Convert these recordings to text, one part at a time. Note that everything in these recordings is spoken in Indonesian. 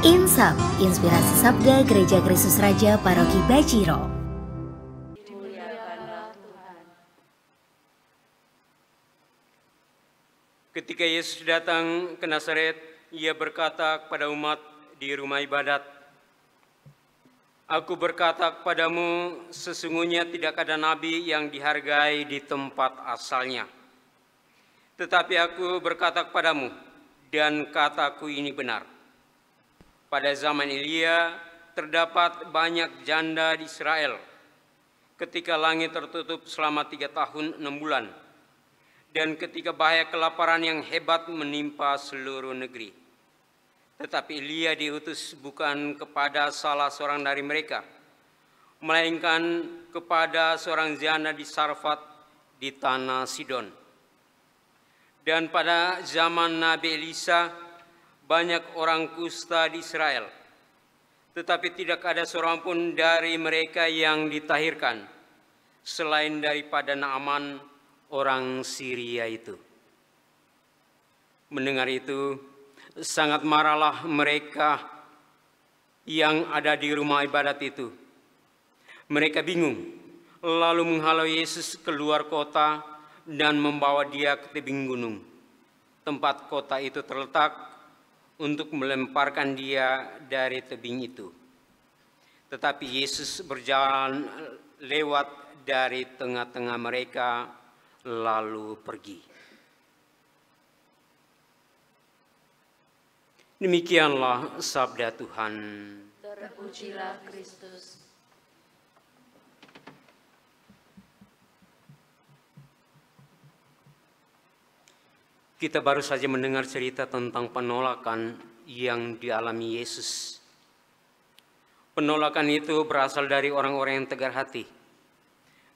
Insap, Inspirasi Sabda Gereja Kristus Raja Paroki Bajiro. Ketika Yesus datang ke Nazaret, ia berkata kepada umat di rumah ibadat, "Aku berkata kepadamu, sesungguhnya tidak ada nabi yang dihargai di tempat asalnya. Tetapi aku berkata kepadamu, dan kataku ini benar. Pada zaman Elia terdapat banyak janda di Israel, ketika langit tertutup selama 3 tahun 6 bulan, dan ketika bahaya kelaparan yang hebat menimpa seluruh negeri. Tetapi Elia diutus bukan kepada salah seorang dari mereka, melainkan kepada seorang janda di Sarfat di tanah Sidon. Dan pada zaman Nabi Elisa, banyak orang kusta di Israel, tetapi tidak ada seorang pun dari mereka yang ditahirkan, selain daripada Naaman, orang Syria itu." Mendengar itu, sangat marahlah mereka yang ada di rumah ibadat itu. Mereka bingung, lalu menghalau Yesus keluar kota dan membawa dia ke tebing gunung, tempat kota itu terletak, untuk melemparkan dia dari tebing itu. Tetapi Yesus berjalan lewat dari tengah-tengah mereka, lalu pergi. Demikianlah sabda Tuhan. Terpujilah Kristus. Kita baru saja mendengar cerita tentang penolakan yang dialami Yesus. Penolakan itu berasal dari orang-orang yang tegar hati.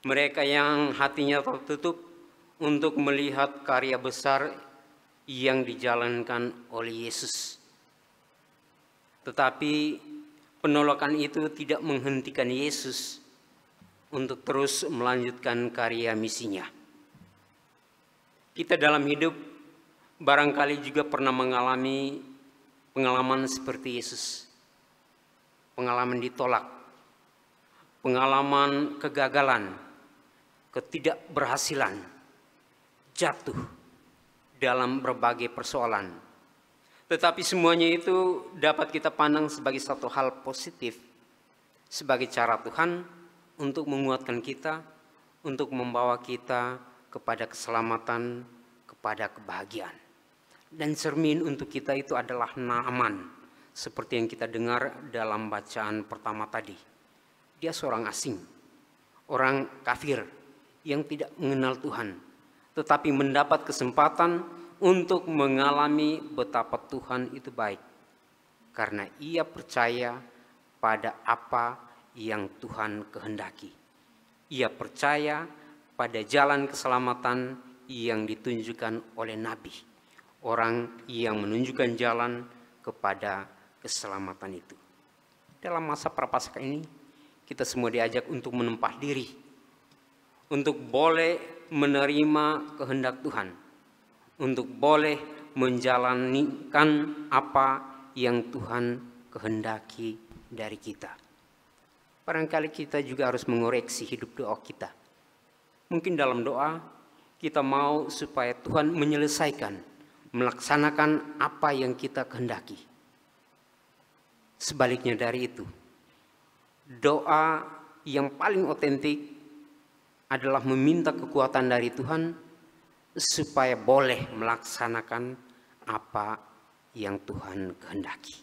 Mereka yang hatinya tertutup untuk melihat karya besar yang dijalankan oleh Yesus. Tetapi penolakan itu tidak menghentikan Yesus untuk terus melanjutkan karya misinya. Kita dalam hidup barangkali juga pernah mengalami pengalaman seperti Yesus. Pengalaman ditolak, pengalaman kegagalan, ketidakberhasilan, jatuh dalam berbagai persoalan. Tetapi semuanya itu dapat kita pandang sebagai satu hal positif, sebagai cara Tuhan untuk menguatkan kita, untuk membawa kita kepada keselamatan, kepada kebahagiaan. Dan cermin untuk kita itu adalah Naaman, seperti yang kita dengar dalam bacaan pertama tadi. Dia seorang asing, orang kafir yang tidak mengenal Tuhan, tetapi mendapat kesempatan untuk mengalami betapa Tuhan itu baik, karena ia percaya pada apa yang Tuhan kehendaki. Ia percaya pada jalan keselamatan yang ditunjukkan oleh Nabi, orang yang menunjukkan jalan kepada keselamatan itu. Dalam masa prapaskah ini, kita semua diajak untuk menempah diri, untuk boleh menerima kehendak Tuhan, untuk boleh menjalankan apa yang Tuhan kehendaki dari kita. Barangkali kita juga harus mengoreksi hidup doa kita. Mungkin dalam doa kita mau supaya Tuhan menyelesaikan, melaksanakan apa yang kita kehendaki. Sebaliknya dari itu, doa yang paling otentik adalah meminta kekuatan dari Tuhan supaya boleh melaksanakan apa yang Tuhan kehendaki.